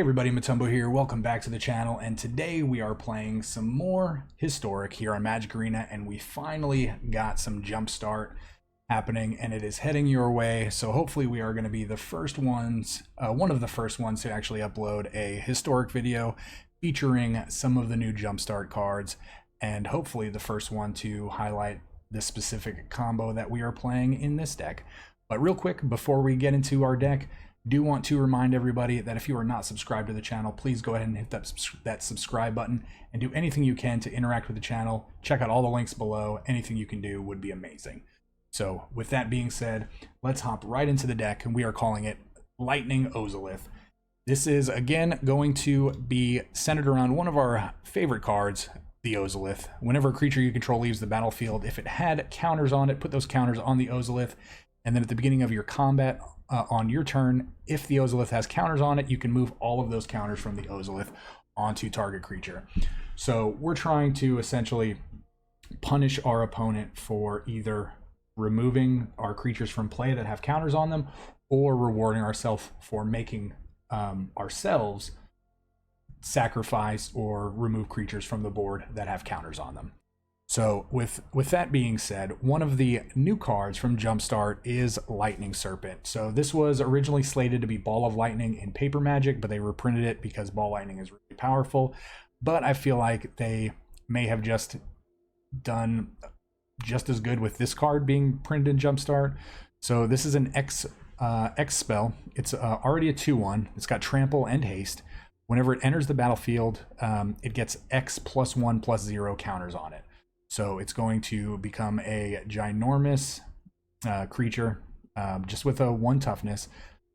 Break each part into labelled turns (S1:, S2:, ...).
S1: Everybody, Matumbo here. Welcome back to the channel, and today we are playing some more Historic here on Mtg Arena, and we finally got some Jumpstart happening, and it is heading your way. So hopefully we are going to be the first ones, one of the first ones to actually upload a Historic video featuring some of the new Jumpstart cards, and hopefully the first one to highlight the specific combo that we are playing in this deck. But real quick, before we get into our deck, do want to remind everybody that if you are not subscribed to the channel, please go ahead and hit that subscribe button and do anything you can to interact with the channel. Check out all the links below. Anything you can do would be amazing. So with that being said, let's hop right into the deck, and we are calling it Lightning Ozolith. This is again going to be centered around one of our favorite cards, the Ozolith. Whenever a creature you control leaves the battlefield, if it had counters on it, put those counters on the Ozolith, and then at the beginning of your combat on your turn, if the Ozolith has counters on it, you can move all of those counters from the Ozolith onto target creature. So we're trying to essentially punish our opponent for either removing our creatures from play that have counters on them, or rewarding ourselves for making ourselves sacrifice or remove creatures from the board that have counters on them. So with that being said, one of the new cards from Jumpstart is Lightning Serpent. So this was originally slated to be Ball of Lightning in Paper Magic, but they reprinted it because Ball Lightning is really powerful. But I feel like they may have just done just as good with this card being printed in Jumpstart. So this is an X spell. It's already a 2/1. It's got trample and haste. Whenever it enters the battlefield, it gets X +1/+0 counters on it. So it's going to become a ginormous creature, just with a 1 toughness,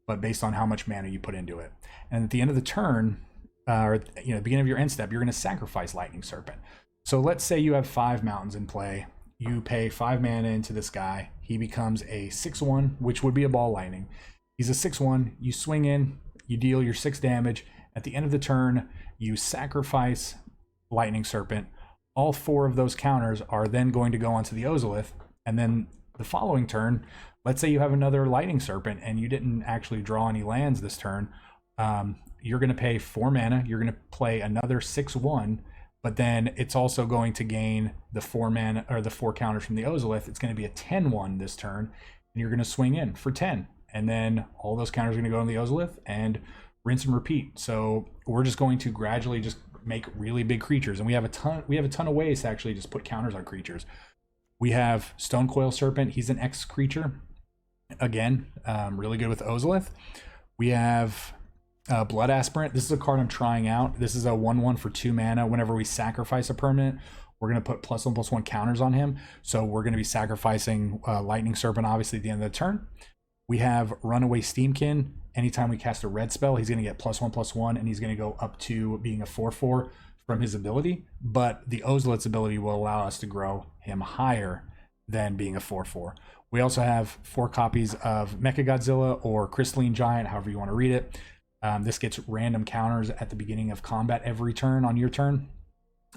S1: but based on how much mana you put into it. And at the end of the turn, or the beginning of your end step, you're going to sacrifice Lightning Serpent. So let's say you have 5 mountains in play. You pay 5 mana into this guy. He becomes a 6/1, which would be a Ball Lightning. He's a 6/1. You swing in, you deal your 6 damage. At the end of the turn, you sacrifice Lightning Serpent. All 4 of those counters are then going to go onto the Ozolith, and then the following turn, let's say you have another Lightning Serpent and you didn't actually draw any lands this turn, you're going to pay 4 mana, you're going to play another 6/1, but then it's also going to gain the 4 mana, or the 4 counters from the Ozolith. It's going to be a 10/1 this turn, and you're going to swing in for 10, and then all those counters are going to go on the Ozolith, and rinse and repeat. So we're just going to gradually just make really big creatures, and we have a ton of ways to actually just put counters on creatures. We have Stonecoil Serpent. He's an X creature, again, really good with Ozolith. We have Blood Aspirant. This is a card I'm trying out. This is a 1/1 for 2 mana. Whenever we sacrifice a permanent, we're going to put +1/+1 counters on him, so we're going to be sacrificing Lightning Serpent obviously at the end of the turn. We have Runaway Steamkin. Anytime we cast a red spell, he's going to get +1/+1, and he's going to go up to being a 4/4 from his ability. But the Ozolith's ability will allow us to grow him higher than being a 4/4. We also have 4 copies of Mechagodzilla or Crystalline Giant, however you want to read it. This gets random counters at the beginning of combat every turn on your turn.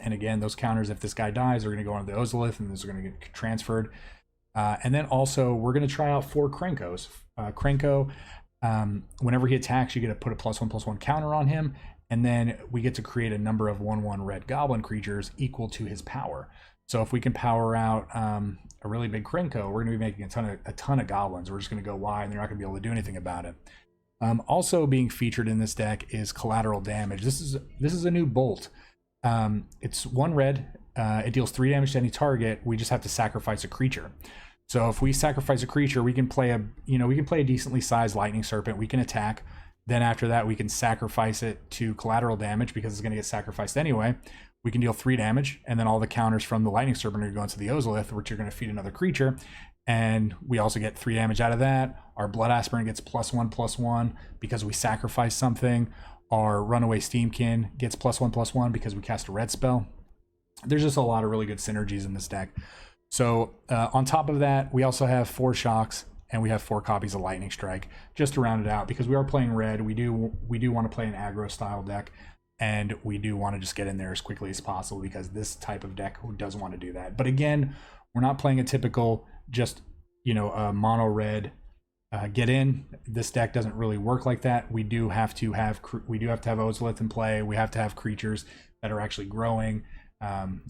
S1: And again, those counters, if this guy dies, are going to go onto the Ozolith, and those are going to get transferred. And then also, we're going to try out 4 Krankos. Kranko, whenever he attacks, you get to put a +1/+1 counter on him, and then we get to create a number of 1/1 red goblin creatures equal to his power. So if we can power out a really big Kranko, we're going to be making a ton of goblins. We're just going to go wide, and they're not going to be able to do anything about it. Also being featured in this deck is Collateral Damage. This is a new bolt. It's 1 red. It deals 3 damage to any target. We just have to sacrifice a creature. So if we sacrifice a creature, we can play a decently sized Lightning Serpent. We can attack. Then after that, we can sacrifice it to Collateral Damage because it's going to get sacrificed anyway. We can deal 3 damage, and then all the counters from the Lightning Serpent are going to the Ozolith, which are going to feed another creature. And we also get 3 damage out of that. Our Blood Aspirant gets +1/+1 because we sacrifice something. Our Runaway Steamkin gets +1/+1 because we cast a red spell. There's just a lot of really good synergies in this deck. So on top of that, we also have 4 Shocks, and we have 4 copies of Lightning Strike, just to round it out, because we are playing red. We do want to play an aggro style deck, and we do want to just get in there as quickly as possible, because this type of deck doesn't want to do that. But again, we're not playing a typical just mono red get in. This deck doesn't really work like that. We do have to have Ozolith in play. We have to have creatures that are actually growing.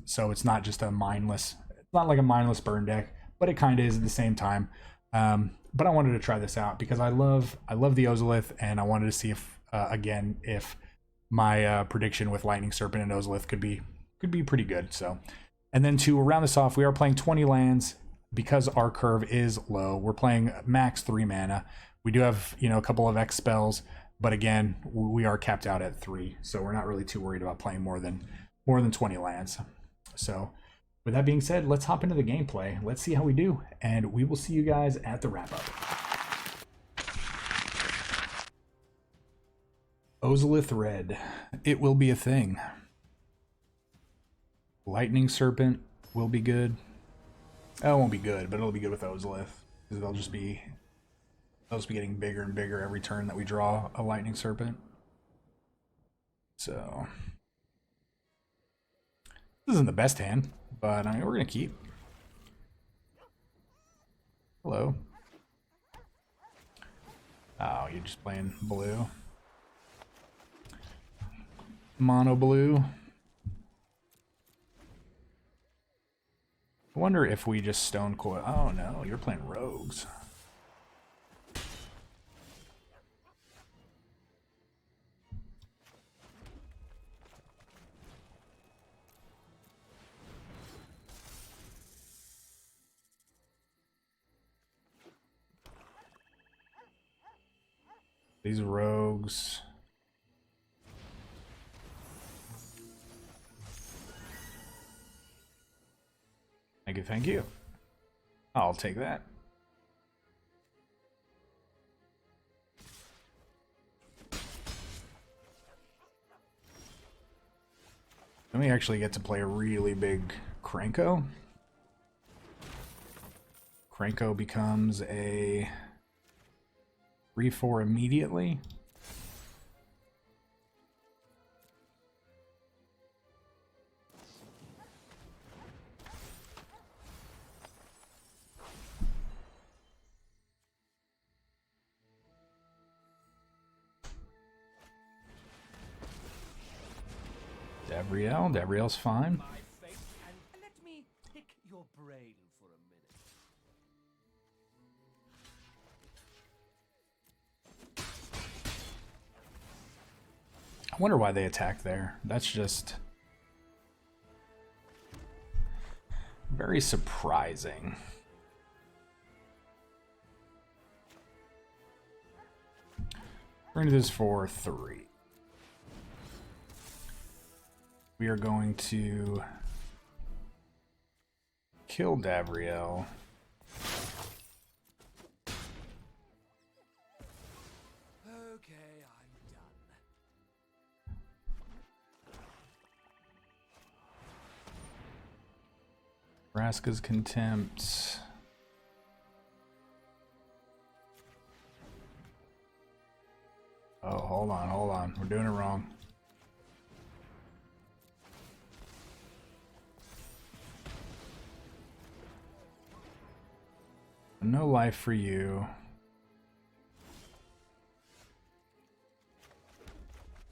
S1: So it's not just a mindless. It's not like a mindless burn deck, but it kind of is at the same time. But I wanted to try this out because I love the Ozolith, and I wanted to see if again if my prediction with Lightning Serpent and Ozolith could be pretty good. So, and then to round this off, we are playing 20 lands. Because our curve is low, we're playing max 3 mana. We do have, you know, a couple of X spells, but again, we are capped out at 3, so we're not really too worried about playing more than 20 lands. So, with that being said, let's hop into the gameplay. Let's see how we do, and we will see you guys at the wrap up. Ozolith Red, it will be a thing. Lightning Serpent will be good. Oh, it won't be good, but it'll be good with Ozolith. Because they'll just be getting bigger and bigger every turn that we draw a Lightning Serpent. So this isn't the best hand, but I mean, we're gonna keep. Hello. Oh, you're just playing blue. Mono blue. I wonder if we just stone coil. Oh no, you're playing rogues. These rogues. Thank you, thank you. I'll take that. Then we actually get to play a really big Krenko. Krenko becomes a 3/4 immediately. Davriel's fine.
S2: Let me pick your brain for a minute.
S1: I wonder why they attacked there. That's just very surprising. We're gonna do this for 3. We are going to kill Davriel.
S2: Okay, I'm done.
S1: Vraska's Contempt. Oh, hold on. We're doing it wrong. No life for you.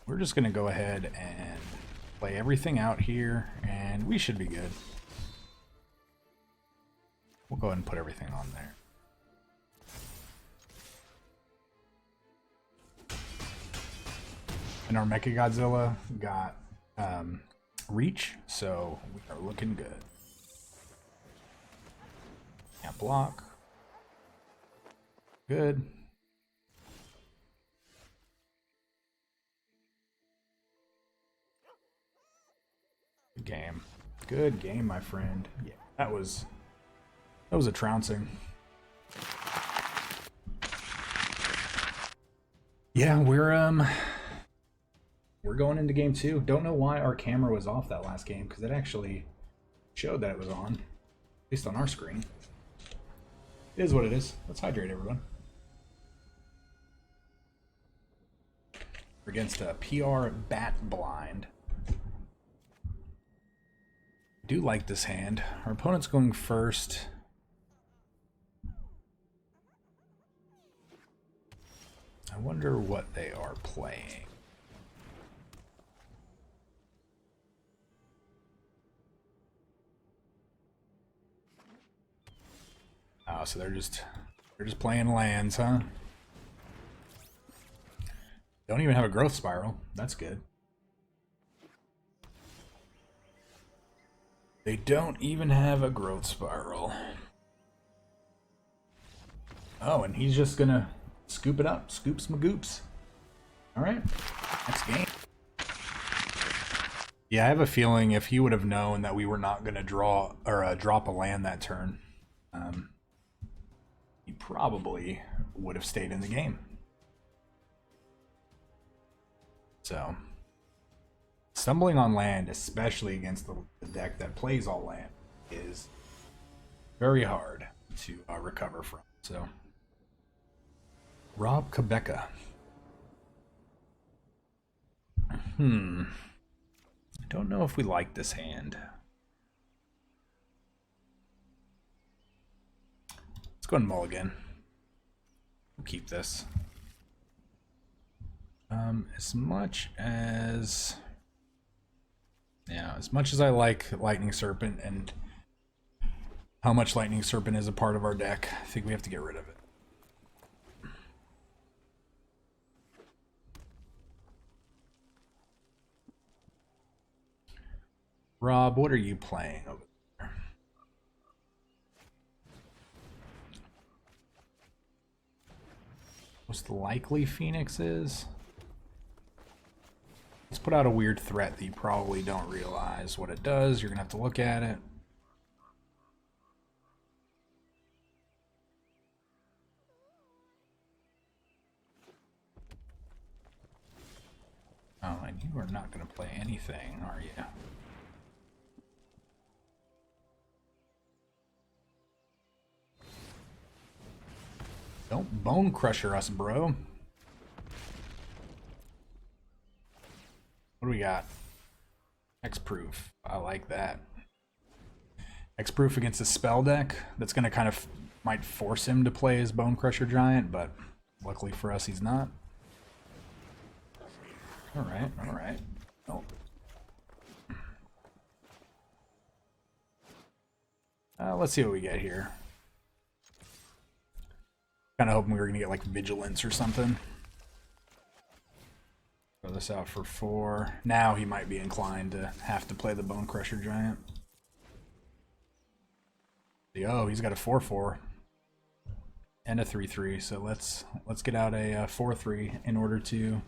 S1: We're just gonna go ahead and play everything out here, and we should be good. We'll go ahead and put everything on there. And our Mechagodzilla got reach, so we are looking good. Can't block. Good. Good game. Good game, my friend. Yeah, that was a trouncing. Yeah, we're going into game 2. Don't know why our camera was off that last game, because it actually showed that it was on, at least on our screen. It is what it is. Let's hydrate, everyone. We're against a PR Bat Blind. Do like this hand. Our opponent's going first. wonder what they are playing. Oh, so they're just playing lands, huh? Don't even have a growth spiral. That's good. They don't even have a growth spiral. Oh, and he's just gonna scoop it up. Scoops my goops. Alright. Next game. Yeah, I have a feeling if he would have known that we were not gonna draw or drop a land that turn, he probably would have stayed in the game. So, stumbling on land, especially against the deck that plays all land, is very hard to recover from. So, Rob Quebeca. I don't know if we like this hand. Let's go and mulligan. We'll keep this. As much as I like Lightning Serpent and how much Lightning Serpent is a part of our deck, I think we have to get rid of it. Rob, what are you playing over there? Most likely Phoenix is. Let's put out a weird threat that you probably don't realize what it does. You're gonna have to look at it. Oh, and you are not gonna play anything, are you? Don't bone crusher us, bro. What do we got? X-proof. I like that. X-proof against a spell deck. That's going to kind of might force him to play his Bone Crusher Giant, but luckily for us, he's not. All right, all right. Oh. Let's see what we get here. Kind of hoping we were going to get like Vigilance or something. Throw this out for 4. Now he might be inclined to have to play the Bone Crusher Giant. Oh, he's got a 4/4 and a 3/3. So let's get out a 4/3 in order to.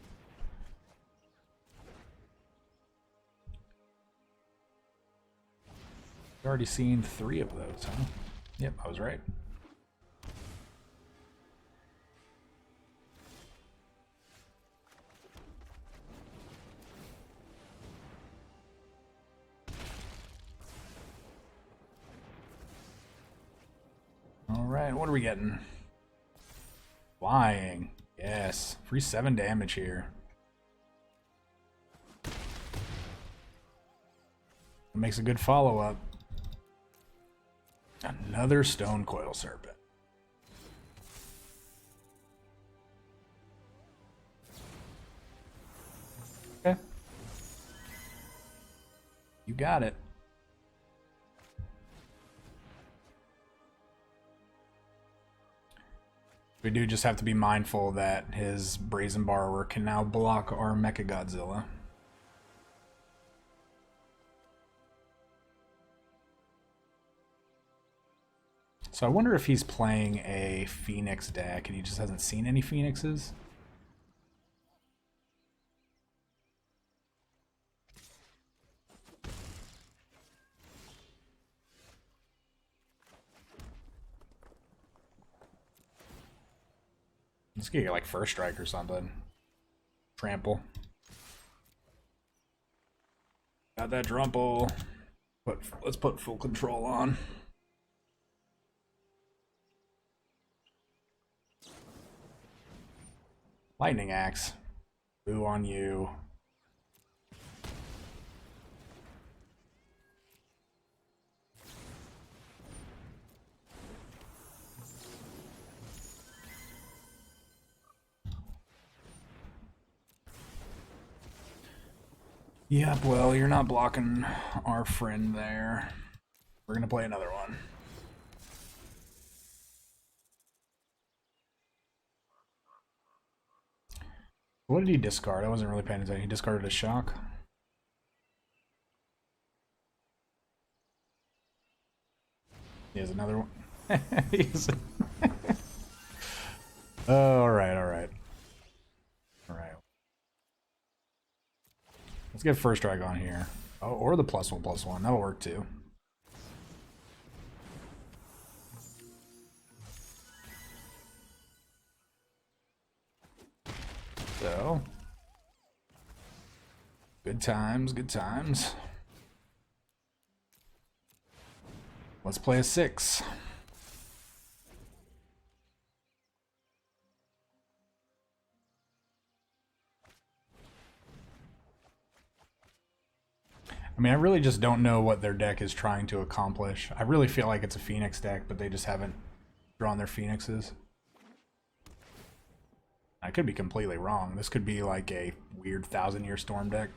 S1: I've already seen 3 of those, huh? Yep, I was right. Alright, what are we getting? Flying. Yes. Free 7 damage here. It makes a good follow-up. Another Stone Coil Serpent. Okay. You got it. We do just have to be mindful that his Brazen Borrower can now block our Mecha Godzilla. So I wonder if he's playing a Phoenix deck and he just hasn't seen any Phoenixes. Let's get like First Strike or something. Trample. Got that trample. Let's put full control on. Lightning Axe. Boo on you. Yep, well, you're not blocking our friend there. We're gonna play another one. What did he discard? I wasn't really paying attention. He discarded a shock. He has another one. Oh, alright, alright. Alright. Let's get first strike on here. Oh, or the +1/+1. That'll work too. So, good times, good times. Let's play a 6. I mean, I really just don't know what their deck is trying to accomplish. I really feel like it's a Phoenix deck, but they just haven't drawn their Phoenixes. I could be completely wrong. This could be like a weird 1000-Year Storm deck.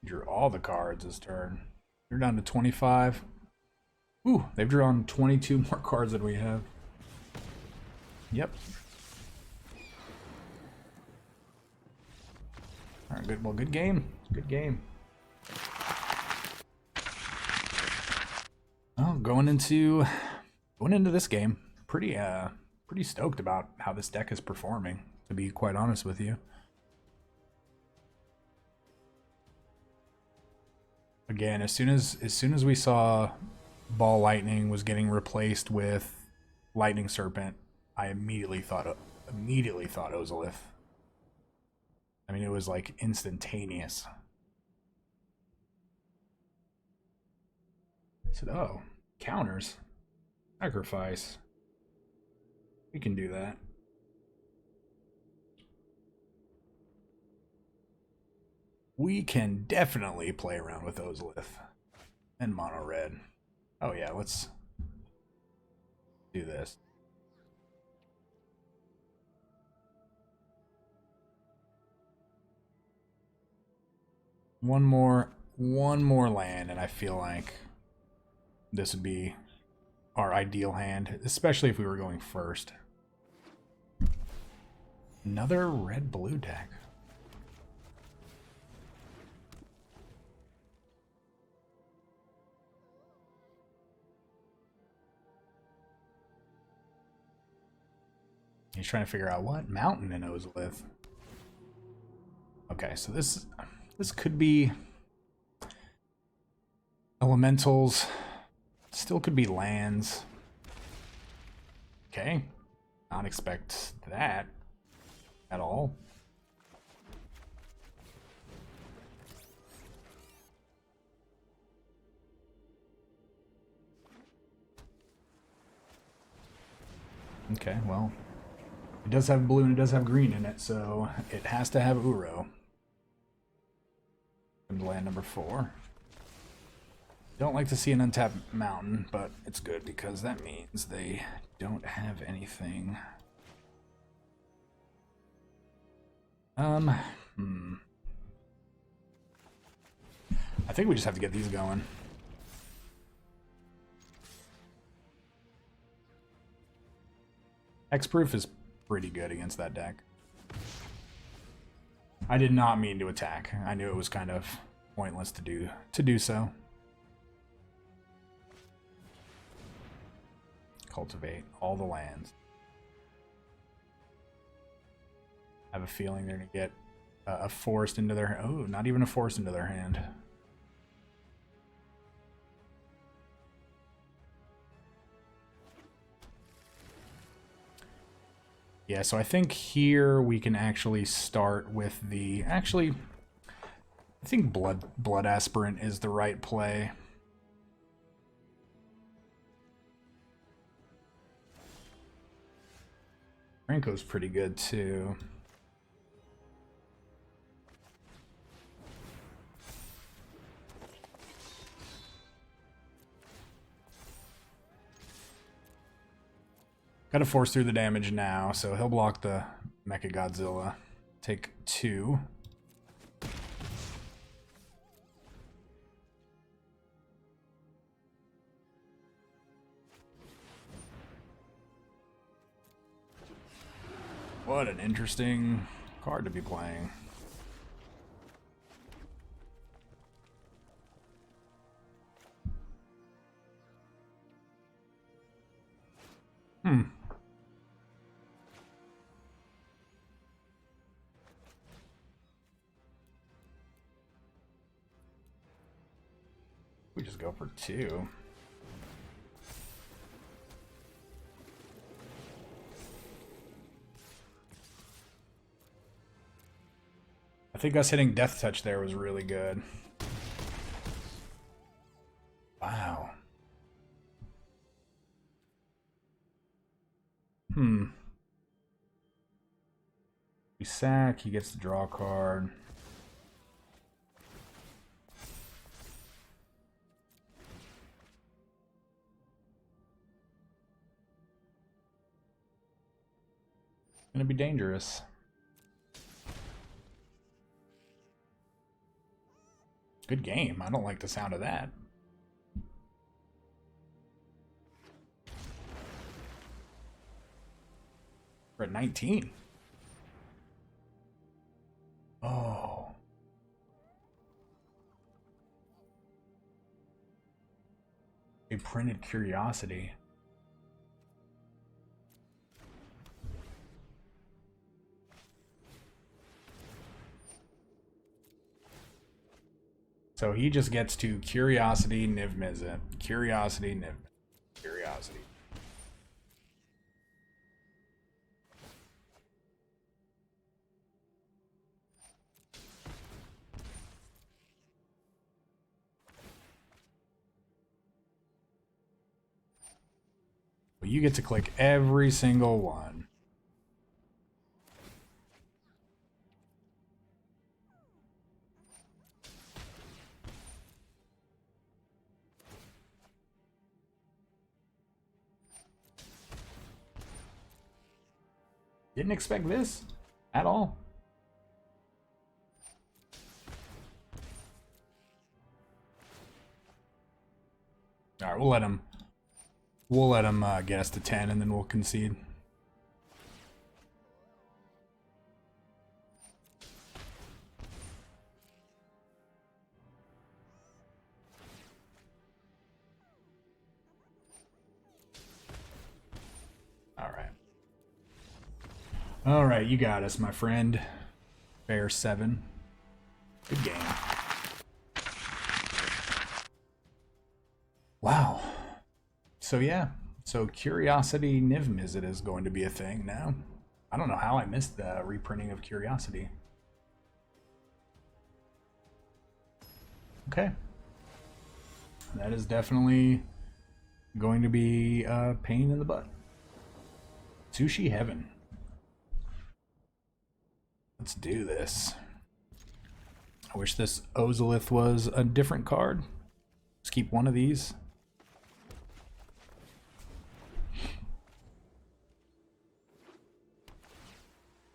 S1: Drew all the cards this turn. They're down to 25. Ooh, they've drawn 22 more cards than we have. Yep. All right, good. Well, good game. Good game. Oh, going into this game, pretty stoked about how this deck is performing, to be quite honest with you. Again, as soon as we saw Ball Lightning was getting replaced with Lightning Serpent, I immediately thought Ozolith. I mean, it was like instantaneous. I said, oh, counters. Sacrifice. We can do that. We can definitely play around with Ozolith and mono red. Oh yeah, let's do this. One more land, and I feel like this would be our ideal hand, especially if we were going first. Another red-blue deck. He's trying to figure out what mountain in Ozolith. Okay, so this could be elementals. Still could be lands. Okay, not expect that at all. Okay, well, it does have blue and it does have green in it, so it has to have Uro. And land number 4. Don't like to see an untapped mountain, but it's good because that means they don't have anything. I think we just have to get these going. Hexproof is pretty good against that deck. I did not mean to attack. I knew it was kind of pointless to do so. Cultivate all the lands. I have a feeling they're gonna get a forest into their... Oh, not even a forest into their hand. Yeah, so I think here we can actually start with the... Actually, I think Blood Aspirant is the right play. Franco's pretty good too. Gotta force through the damage now, so he'll block the Mecha Godzilla. Take 2. What an interesting card to be playing. We just go for 2. I think us hitting Death Touch there was really good. Wow. We sack, he gets to draw a card. Gonna be dangerous. Good game. I don't like the sound of that. We're at 19. Oh. A printed Curiosity. So he just gets to Curiosity, Niv-Mizzet. Curiosity, Niv-Mizzet. Curiosity. Well, you get to click every single one. Didn't expect this at all. All right, we'll let him get us to 10, and then we'll concede. All right, you got us, my friend. Bear 7. Good game. Wow. So yeah, so Curiosity Niv-Mizzet is going to be a thing now. I don't know how I missed the reprinting of Curiosity. Okay. That is definitely going to be a pain in the butt. Sushi Heaven. Let's do this. I wish this Ozolith was a different card. Just keep one of these.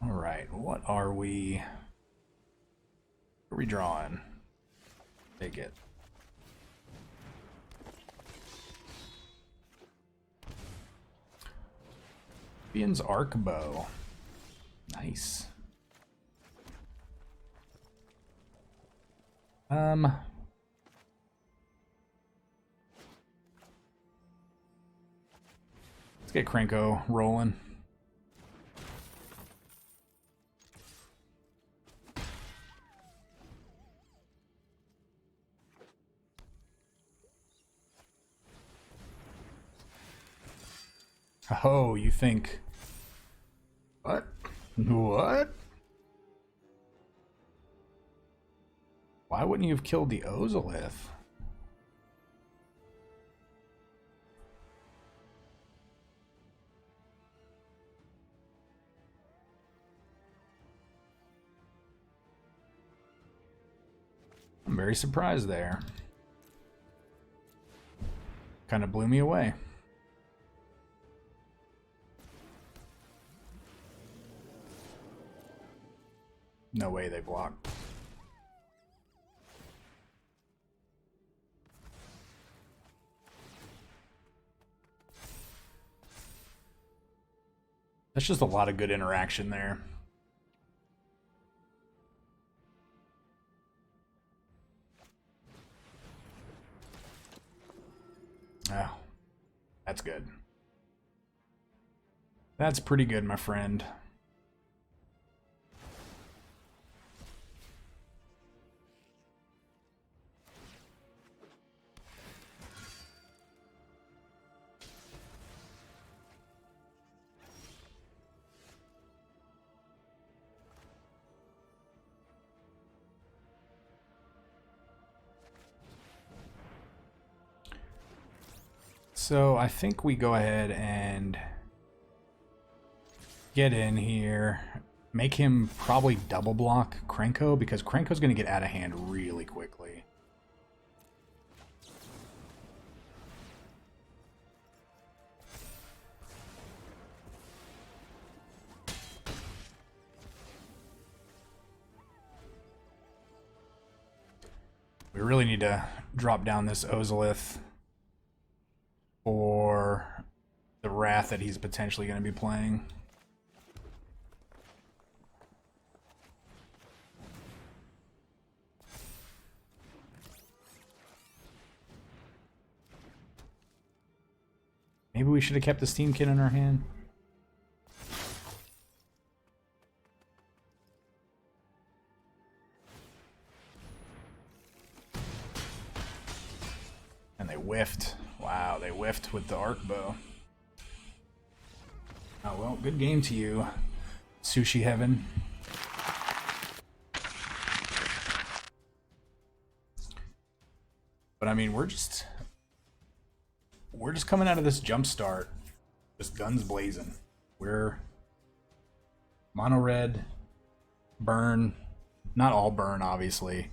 S1: All right, what are we? What are we drawing? Take it. Bian's Arc Bow. Nice. Let's get Krenko rolling. Oh, you think... What? What? Why wouldn't you have killed the Ozolith? I'm very surprised there. Kind of blew me away. No way they block. That's just a lot of good interaction there. Oh, that's good. That's pretty good, my friend. So I think we go ahead and get in here, make him probably double block Krenko, because Krenko's going to get out of hand really quickly. We really need to drop down this Ozolith for the Wrath that he's potentially going to be playing. Maybe we should have kept the Steam Kit in our hand. And they whiffed. Wow, they whiffed with the arc bow. Oh well, good game to you, Sushi Heaven. But I mean, we're just coming out of this JumpStart, just guns blazing. We're mono red, burn, not all burn obviously,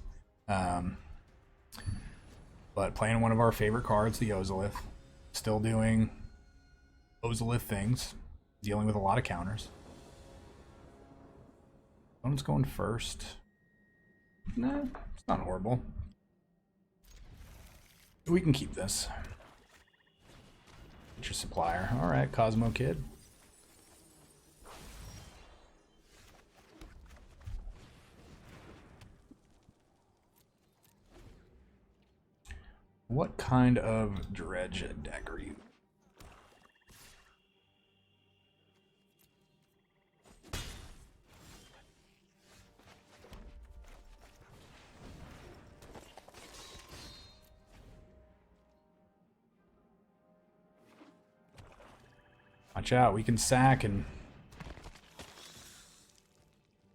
S1: but playing one of our favorite cards, the Ozolith, still doing Ozolith things, dealing with a lot of counters. Opponent's going first. Nah, it's not horrible. We can keep this. Get your supplier. Alright, Cosmo Kid. What kind of dredge deck are you? Watch out, we can sack and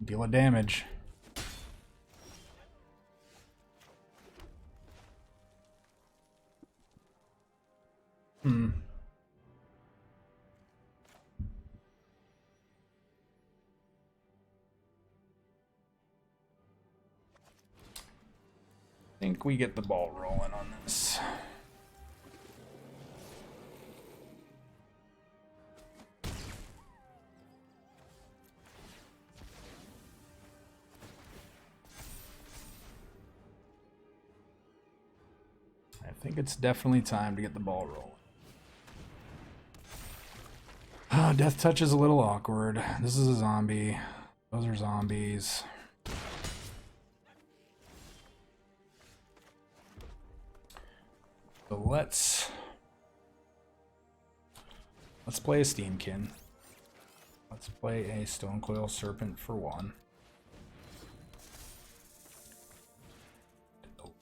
S1: deal a damage. I think we get the ball rolling on this. I think it's definitely time to get the ball rolling. Death touch is a little awkward. This is a zombie. Those are zombies. So let's play a Steamkin. Let's play a Stonecoil Serpent for one.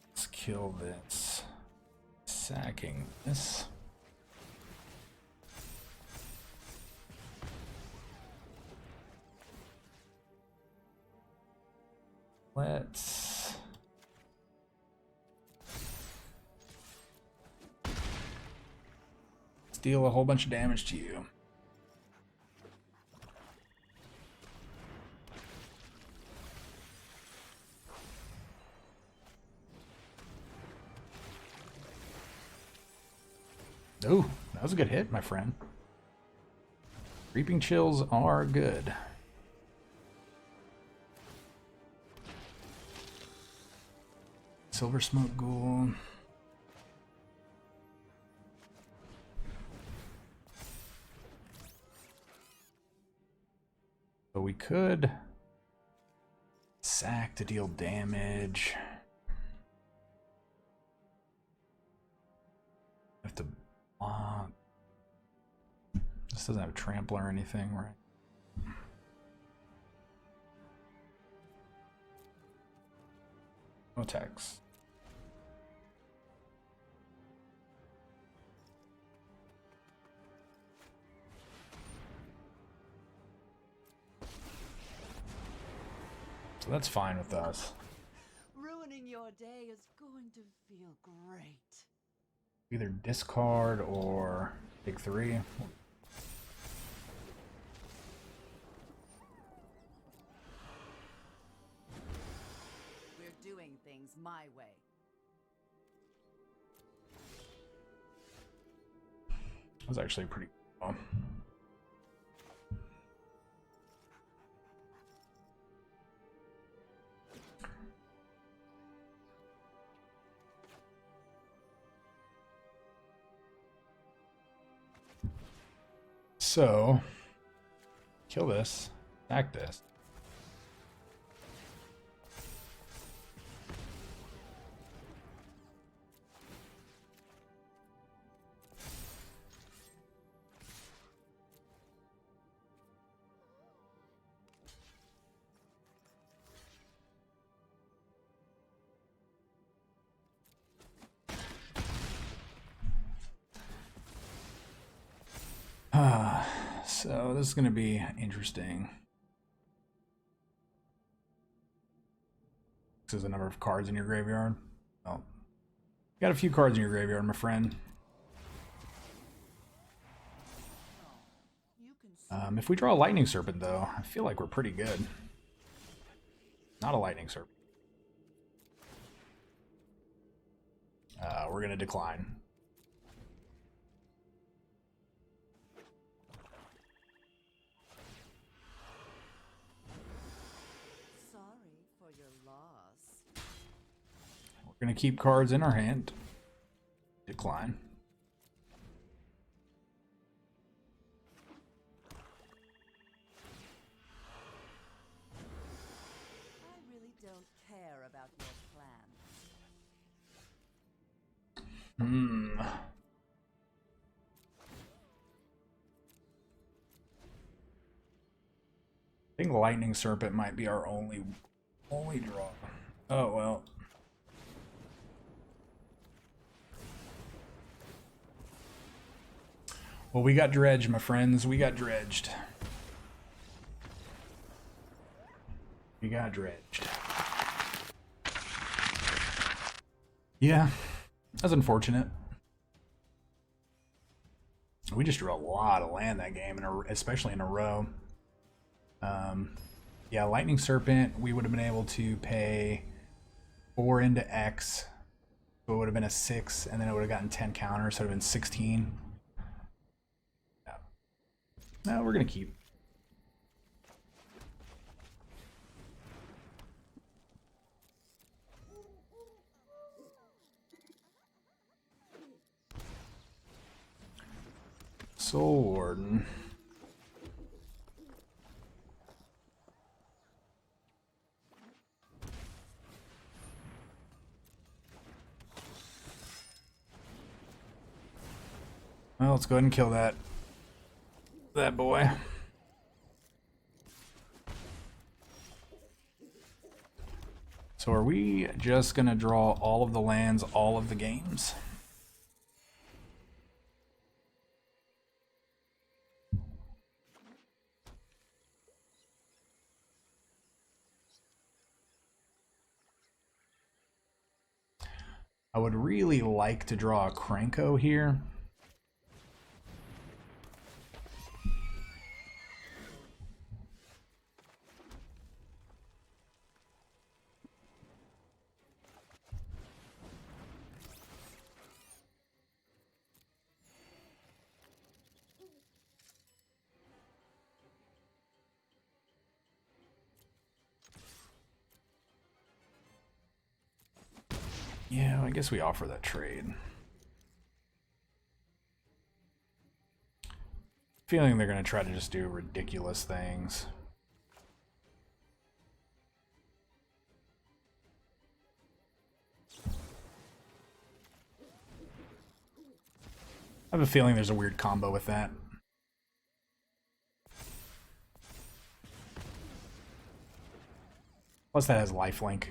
S1: Let's kill this. Sacking this. Let's deal a whole bunch of damage to you. Ooh, that was a good hit, my friend. Creeping chills are good. Silver Smoke Ghoul. So we could sack to deal damage. Have to block. This doesn't have a trample or anything, right? No attacks. So that's fine with us.
S2: Ruining your day is going to feel great.
S1: Either discard or take 3.
S2: We're doing things my way.
S1: That was actually pretty cool. So, kill this, attack this. So this is going to be interesting. This is the number of cards in your graveyard. Oh, you got a few cards in your graveyard, my friend. If we draw a Lightning Serpent, though, I feel like we're pretty good. Not a Lightning Serpent. We're going to decline. We're going to keep cards in our hand. Decline.
S2: I really don't care about your plans.
S1: I think Lightning Serpent might be our only draw. Oh well. Well, we got dredged, my friends. We got dredged. We got dredged. Yeah, that's unfortunate. We just drew a lot of land that game, especially in a row. Yeah, Lightning Serpent, we would have been able to pay 4 into X. So it would have been a 6, and then it would have gotten 10 counters, so it would have been 16. No, we're going to keep. Soul Warden. Well, let's go ahead and kill that boy. So are we just gonna draw all of the lands, all of the games? I would really like to draw a Cranko here. Yeah, I guess we offer that trade. Feeling they're going to try to just do ridiculous things. I have a feeling there's a weird combo with that. Plus that has lifelink.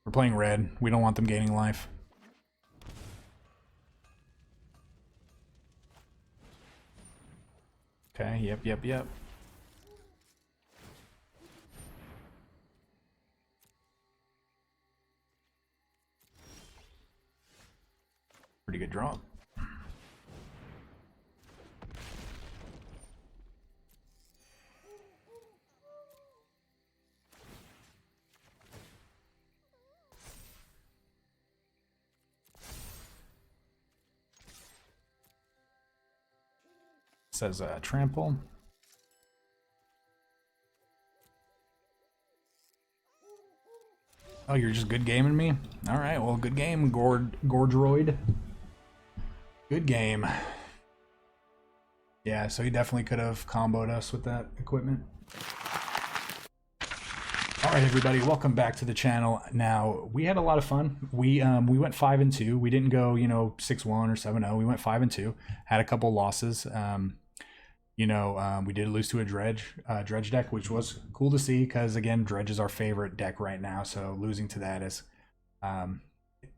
S1: We're playing red. We don't want them gaining life. Okay, yep. Pretty good draw. Says trample. Oh, you're just good gaming me? Alright, well, good game, Gordroid. Good game. Yeah, so he definitely could have comboed us with that equipment. Alright, everybody, welcome back to the channel. Now, we had a lot of fun. We went 5-2. We didn't go, 6-1 or 7-0. We went 5-2. Had a couple losses. We did lose to a dredge deck, which was cool to see because, again, dredge is our favorite deck right now. So losing to that is,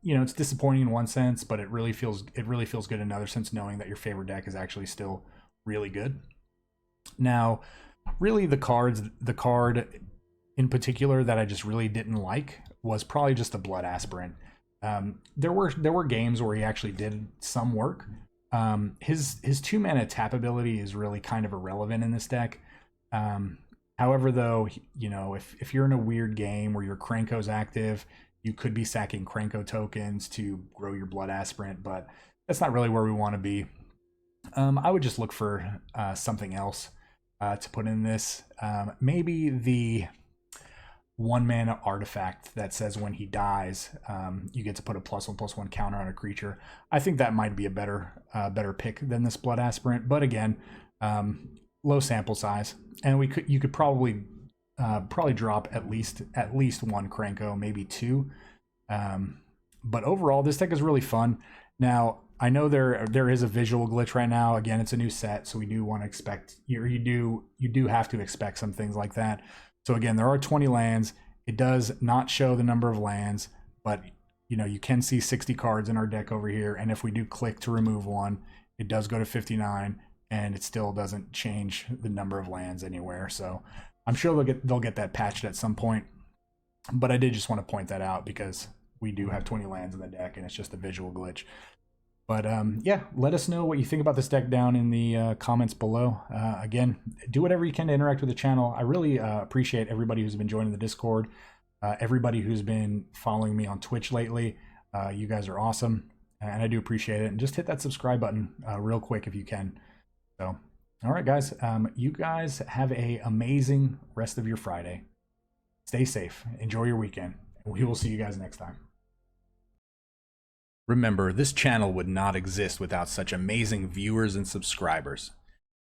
S1: it's disappointing in one sense, but it really feels good in another sense, knowing that your favorite deck is actually still really good. Now, really, the card in particular that I just really didn't like was probably just a Blood Aspirant. There were games where he actually did some work. His 2-mana tap ability is really kind of irrelevant in this deck. However, though, if you're in a weird game where your Krenko's active, you could be sacking Krenko tokens to grow your Blood Aspirant, but that's not really where we want to be. I would just look for something else to put in this. Maybe the 1-mana artifact that says when he dies, you get to put a +1/+1 counter on a creature. I think that might be a better pick than this Blood Aspirant, but again, low sample size, and you could probably drop at least one Krenko, maybe two. But overall, this deck is really fun. Now, I know there is a visual glitch right now. Again, it's a new set, so we do want to expect, you do have to expect some things like that. So again, there are 20 lands. It does not show the number of lands, but you can see 60 cards in our deck over here. And if we do click to remove one, it does go to 59, and it still doesn't change the number of lands anywhere. So I'm sure they'll get that patched at some point. But I did just want to point that out because we do have 20 lands in the deck, and it's just a visual glitch. But yeah, let us know what you think about this deck down in the comments below. Again, do whatever you can to interact with the channel. I really appreciate everybody who's been joining the Discord, everybody who's been following me on Twitch lately. You guys are awesome, and I do appreciate it. And just hit that subscribe button real quick if you can. So, all right, guys, you guys have an amazing rest of your Friday. Stay safe. Enjoy your weekend. And we will see you guys next time. Remember, this channel would not exist without such amazing viewers and subscribers.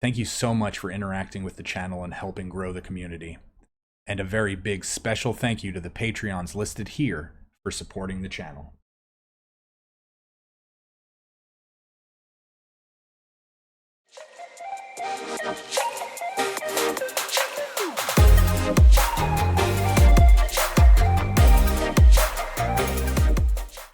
S1: Thank you so much for interacting with the channel and helping grow the community. And a very big special thank you to the Patreons listed here for supporting the channel.